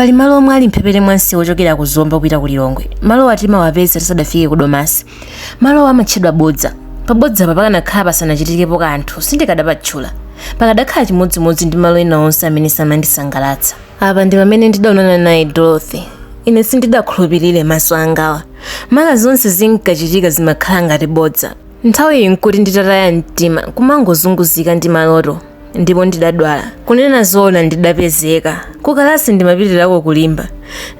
Pali malo omwe ali mphepete mwansi ochokera ku Zomba kupita ku Lilongwe. Malo atima wapeza tisadafike ku Domasi. Malo amatchedwa Bodza. Pa Bodza pakanakhala pasanachitikepo kanthu sindikadapatchula. Pakadakhala chimodzimodzi ndi malo ena onse amene samandisangalatsa. Apa ndi pamene ndidaonana naye Dorothy. Ine sindidakhulupirire maso angawa. Mala zonse zinkachitika zimakhala ngati bodza. Nthawi iyi nkuti nditataya mtima kumangozunguzika ndi maloto. Ndipo ndidadwala. Kunena zoona ndidapezeka. Kukalasi ndimapitirako kulimba.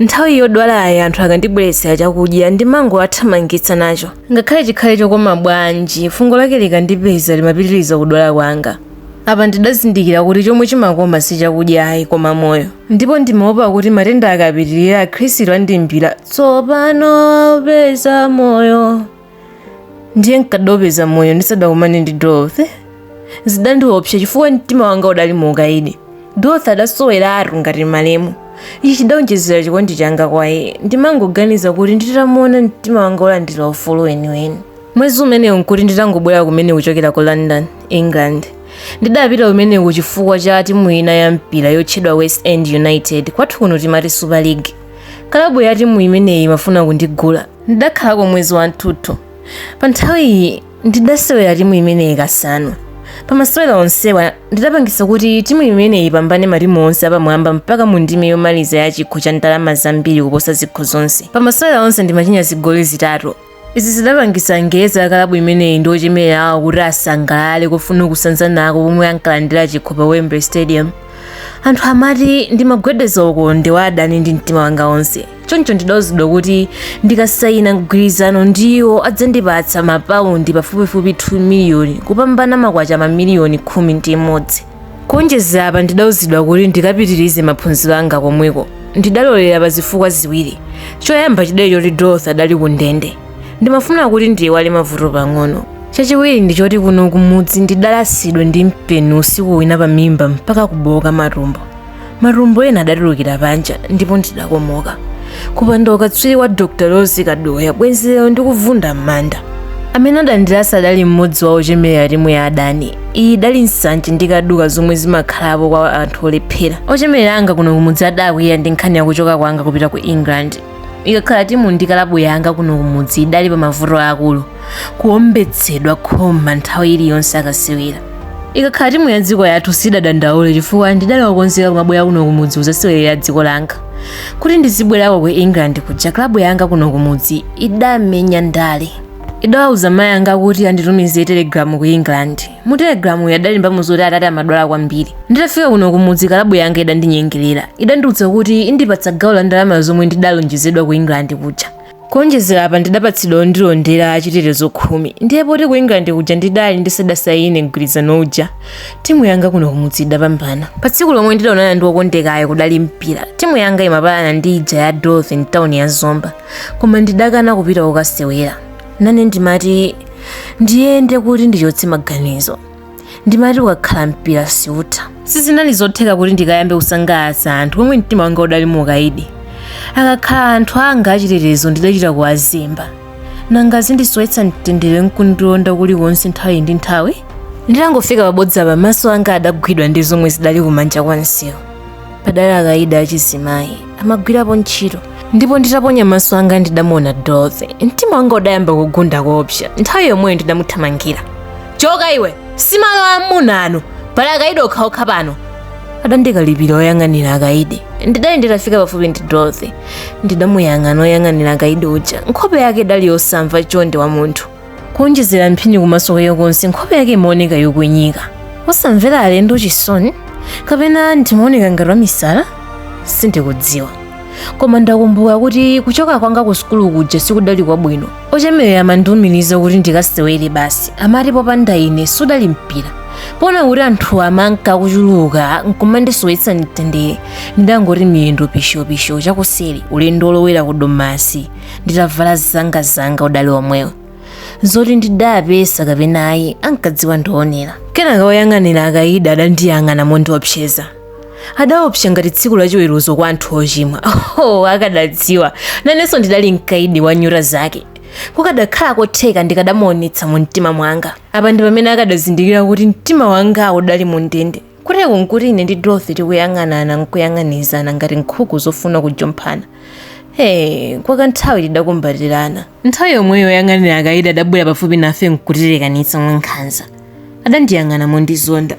Nthawi yodwalayi anthu akandibweretsa chakudya ndimangowathamangitsa nacho. Ngakhale chikhale chokoma bwanji, fungo lake likandipeza limapitiriza kudwala kwanga. Apa ndidazindikira kuti chomwe chimakoma si chakudya koma moyo. Ndipo ndimaopa kuti matenda akapitirira Khristu andimbira tsopano peza moyo. Ndiye nkadopeza moyo ndisadakumane ndi Dorothy. Zidandiopsa chifukwa mtima wanga udali mukaidi. Dorothy adasowelatu ngati malemu. Ichi chidawonjezera chikondi changa kwa iye. Ndimangoganiza kuti nditamuona mtima wanga ulandira ufulu weniweni. Mwezi umenewu nkuti nditangobwera kumene kuchokera ku London, England. Ndidapita kumeneko chifukwa cha timu ina ya mpira yotchedwa West End United, kwathu kuno timati Super League. Kalabu ya timu imeneyi imafuna kundigula. Ndidakhalako mwezi wa Mtutu. Pa nthawi iyi ndidasewera timu imeneyi kasanu. Pamasewera onsewa ndidapangisa kuti timu imeneyi ipambane matimu onse apamwamba mpaka mu ndime yomaliza ya chikho cha ndalama zambiri kuposa zikho zonse. Pamasewera onse ndimachinya zigoli zitatu. Izi zidapangisa ngeza kalabu imeneyi ndi ochemera awo kuti asangalale kufuna kusanzanako pomwe ankalandira chikho pa Wembley Stadium. Anthu amati ndimagwedeza ukonde wa adani ndi mtima wanga onse. Choncho ndidawuzidwa kuti ndikasayina mgwirizano ndiwo adzandipatsa mapaundi pafupifupi 2 miliyoni kupambana makwacha mamiliyoni 11. Kuonjeza apa ndidawuzidwa kuti ndikapitirize maphunziro anga komweko. Ndidalolera pa zifukwa ziwiri. Choyamba chidali choti Dorothy adali ku ndende. Ndimafuna kuti ndiyiwale mavuto pang'ono. Chachiwiri ndi choti kuno kumudzi ndidalasidwa ndi mpeni usiku wina pa mimba mpaka kuboka matumbo. Matumbo ena adatulukira panja ndipo ndidakomoka. Kupanda ukatswiri wa Dr. Rose Kadoya bwenzero ndi kuvunda m'manda. Amene adandilasa adali mmodzi wa ochemera timu ya adani. Iyi idali nsanje ndi kaduka zomwe zimakhalapo kwa anthu olephera. Ochemera anga kuno kumudzi adakwiya ndi nkhani yakuchoka kwanga kupita ku England. Ikakhala timu ndi kalabu yanga kuno kumudzi idali pa mavuto akulu. Kuombetsedwa khoma nthawi iliyonse akasewera. Ikakhala timu ya dziko yathu sidadandaule chifukwa ndidali wakonzeka kumabwera kuno kumudzi kuzasewerera dziko langa. Kuti ndizibwerako ku England kuja kalabu yanga kuno kumudzi idamenya ndale. Idawauza mayi anga kuti anditumize telegramu ku England. Mu telegramu yadalimba muzoti atati amadwala kwambiri. Nditafika kuno kumudzi kalabu yanga idandinyengerera. Idandiwuza kuti indipatsa gawo la ndalama zomwe ndidalonjezedwa ku England kuja. Kuonjezera apa ndidapatsidwa ndilondera achitetezo 10. Ndiye poti ku England kuja ndidali ndisadasayine mgwirizano uja. Timu yanga kuno kumudzi idapambana. Pa tsiku lomwe ndidaonana ndi wokondekayo kudali mpira. Timu yanga imapalana ndi ija ya Dorothy mtawuni ya Zomba. Koma ndidakana kupita kukasewera. Nane ndimati ndiyende kuti ndichotse maganizo. Ndimati ukakhala mpira siutha. Sizinali zotheka kuti ndikayambe kusangalatsa anthu pomwe mtima wanga udali mukaidi. Akakhala anthu anga achitetezo ndidachita kuwazimba. Nanga zindisowetsa mtendere nkundilonda kuliwonse nthawi ndi nthawi. Nditangofika pabodza pa maso anga adagwidwa ndi zomwe zidali kumanja kwansewu. Padali akaida achizimayi amagwirapo ntchito. Ndipo nditaponya maso anga ndidamuona Dorothy. Mtima wanga udayamba kugunda koopsa. Nthawi yomweyo ndidamuthamangira. Choka iwe, simalo amuna ano, pali akaidi okhaokha pano. Adandikalipira oyang'anira akaidi. Ndidali nditafika pafupi ndi Dorothy. Ndidamuyang'ana oyang'anira akaidi uja. Nkhope yake idali yosamva chonde wa munthu. Kuonjezera mphini kumaso kwake konse nkhope yake imaoneka yokwenyika. Osamvera alendo chisoni? Kapena ndimaoneka ngati wamisala? Sindikudziwa. Koma ndakumbuka kuti kuchoka kwanga ku sukulu kuja sikudali kwabwino. Ochemera amandiwumiriza kuti ndikasewere basi. Amati popanda ine sudali mpira. Pona kuti anthu amanka kuchuluka nkumandisowetsa mtendere. Ndidangoti miyendo pishopisho chakuseri ulendo olowera ku Domasi. Nditavala zanga udali omwewo. Zoti ndidapesa kapena ayi ankadziwa ndionera. Kenaka oyang'anira akaida adandiyang'ana mondiopseza. Adaopsa ngati tsiku lachiweruzo kwa anthu ochimwa. Akadadziwa. Nanenso ndidali mkaidi wa nyura zake. Kukadakhala kotheka ndikadamuonetsa mu mtima mwanga. Apa ndi pamene akadazindikira kuti mtima wanga udali mu ndende. kuti kunkuti ine ndi Dorothy tikuyang'anana nkuyang'anizana ngati nkhuku zofuna kujomphana. Kwa kanthawi tidakumbatirana. Nthawi yomweyo yoyang'anira Akaida adabwera pafupi nafe nkutilekanitsa mwankhanza. Adandiyang'ana mondizonda.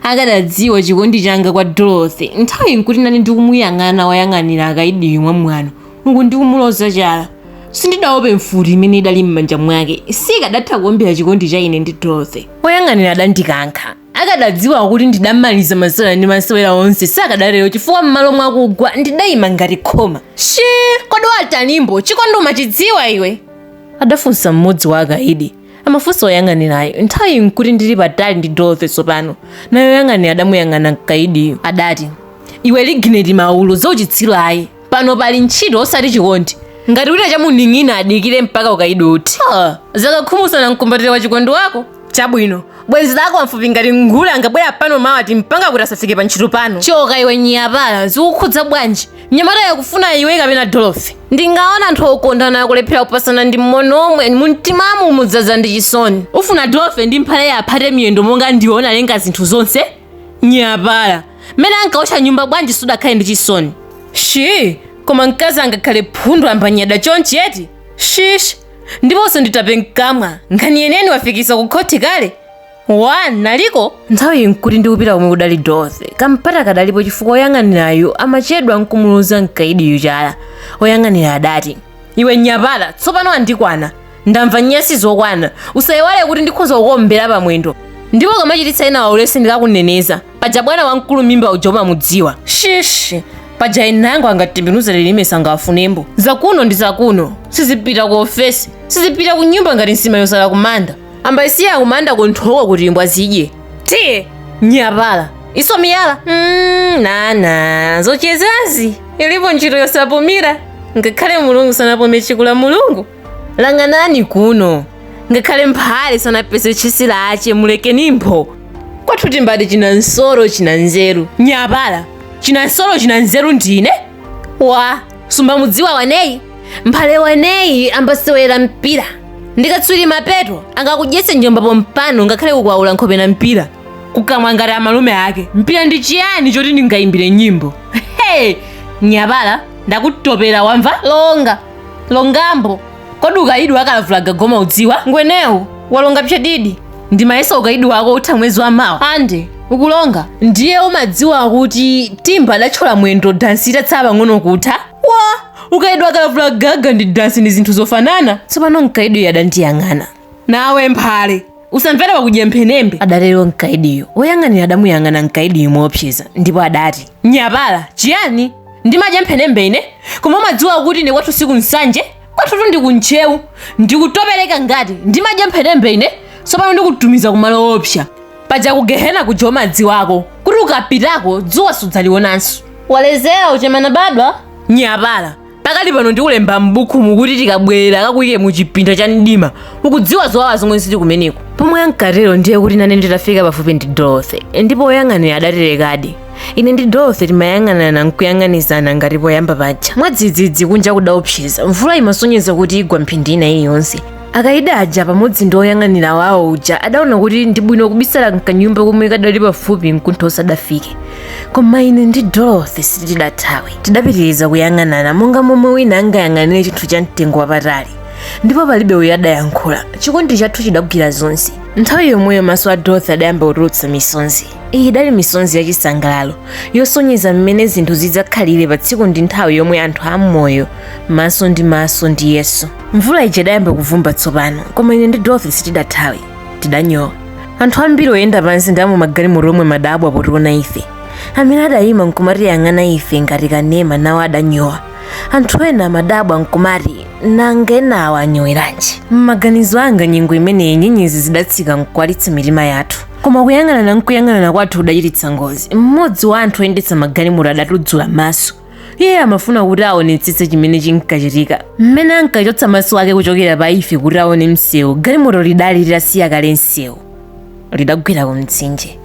Akadadziwa chikondi changa kwa Dorothy. Nthawi nkuti nani ndikumuyang'ana wayang'anira Akaida yomwe mwano. Uku ndikumuloza chala. Sindidaope mfuti imene idali m'manja mwake. Sikadatha kuombera chikondi cha ine ndi Dorothy. Woyang'anira adandikankha. Akadadziwa kuti ndidamaliza masewera ndi masewera onse sakadalero chifukwa m'malo mwakugwa ndidayima ngati khoma. Kodi watanimbo chikondi umachidziwa iwe? Adafunsa mmodzi wa Akaida. Amafunsa woyang'anirayo. Nthawi nkuti ndili patali ndi Dorothy tsopano. Nayo yoyang'anira adamuyang'ana Akaida. Adati, iwe ligineti maulu zauchitsilayi. Pano pali ntchito osati chikondi. Ngati kuti chamuning'ina adikire mpaka Akaida uti. Zakakhumusana mkumbatire wa chikondi wako? Chabwino. Bwenzi lako wamfupi ngati ngula angabwera pano mawati mpanga kuti asafike pa ntchito pano. Choka iwe nyapala zikukhudza bwanji. Mnyamata yakufuna iwe kapena Dorothy. Ndingaona anthu okondana akulephera kupasana ndi mmono omwe mumtimamu mudzaza ndi chisoni. Ufuna Dorothy ndi mphale yaphate miyendo monga ndiona lenga zinthu zonse? Nyapala. Mene ankaosha nyumba bwanji sudakhale ndi chisoni. Koma mkazi angakhale phundu ambanyada chonchi eti? Ndiponso nditape mkamwa. Ngani yeneni wafikisa ku khoti kale? Naliko? Nthawi nkuti ndikupita komwe kudali Dorothy. Kampata kadalipo chifukwa woyang'anirayo amachedwa nkumuluza Akaida chala. Woyang'anira adati, iwe nyapala tsopano andikwana. Ndamva nyasi zokwana. Usayiwale kuti ndikhoza kukombera pamwendo. Ndipo kamachititsa ena waulesi ndikakuneneza. Paja bwana wamkulu mimba ujoma mudziwa. Paja inango angatembenuza lilime sangafunembo. Zakuno ndi zakuno. Sizipita ku ofesi. Sizipita ku nyumba ngati nsima yosala kumanda. Ambaisiya kumanda konthoko kuti imbwa zidye. Nyapala. Iso miyala? Zochezazi. Ilipo ntchito yosapumira. Ngakhale mulungu sanapome chikula mulungu. Lang'anani kuno. Ngakhale mphale sanapese chisila ache mulekeni mpho. Kwathu timbati china nsoro china nzeru. Nyapala. China nsoro china nzeru ndine? Sumba mudziwa waneyi. Mphale waneyi ambasewera mpira. Ndikatswiri mapeto angakudyetse njomba pompano ngakhale kukwaula nkhope na mpira. Kukamwa ngati amalume ake. Mpira ndi chiyani choti ndingayimbire nyimbo? Nyapala ndakutopera wamva? Longambo. Kodi Akaida akalavulaga goma udziwa? Ngwenewu walonga pchadidi. Ndimayesa Akaida wako utha mwezi wa mawa. Ande ukulonga. Ndiye umadziwa kuti timba adachola mwendo dansi itatsala pang'ono kutha? Akaida akalavula gaga ndi dansi ndi zinthu zofanana. Tsopano Akaida adandiyang'ana. Nawe mphale usamvera pakudya mphenembe. Adatero Akaida. Woyang'anira adamuyang'ana Akaida moopseza ndipo adati, nyapala chiyani? Ndimadya mphenembe ine? Koma umadziwa kuti ine kwathu siku nsanje? Kwathu ndi kunchewu. Ndikutopereka ngati ndimadya mphenembe ine? Tsopano ndikutumiza kumalo opsa. Paja kugehena kujoma dziwako. Kuti ukapitako dzuwa sudzalionanso. Walezera uchemana badwa? Nyapala. Pakali pano ndikulemba m'buku mukuti tikabwerera kakuyike muchipinda cha mdima. Ukudziwa zowawa zomwe zili kumeneko. Pomwe ankatero ndiye kuti nane nditafika pafupi ndi Dorothy. Ndipo woyang'anira adaterekadi. Ine ndi Dorothy timayang'anana nkuyang'anizana ngati poyamba paja. Mwadzidzidzi kunja kudaopseza. Mvula imasonyeza kuti igwa mphindi ina iliyonse. Akaida aja pamodzi ndi woyang'anira wawo uja adaona kuti ndi bwino kubisala mkanyumba komwe kadali pafupi nkuntho osadafike. Koma ine ndi Dorothy sitidathawe. Tidapitiriza kuyang'anana monga momwe wina angayang'anire chinthu cha mtengo wapatali. Ndipo palibe uyo adayankhula. Chikondi chathu chidagwira zonse. Nthawi yomweyo maso a Dorothy adayamba kutulutsa misonzi. Iyi idali misonzi yachisangalalo yosonyeza mmene zinthu zidzakhalire pa tsiku ndi nthawi yomwe anthu amoyo maso ndi Yesu. Mvula ija idayamba kuvumba tsopano, koma ine ndi Dorothy sitidathawe. Tidanyowa. Anthu ambiri oyenda pansi ndi magalimoto omwe madabwa potiona ife. Amene adayima nkumatiyang'ana ife ngati kanema nawo adanyowa. Anthu ena amadabwa nkumati nanga enawo anyoweranji. M'maganizo anga nyengo imeneyi nyenyezi zidatsika nkukwalitsa mitima yathu. Koma kuyang'anana kwathu kudachititsa ngozi. Mmodzi wa anthu oyendetsa magalimoto adatudzula maso. Iye amafuna kuti aonetsetse chimene chinkachitika. Mmene ankachotsa maso ake kuchokera pa ife kuti aone msewu, galimoto lidali litasiya kale msewu. Lidagwera ku mtsinje.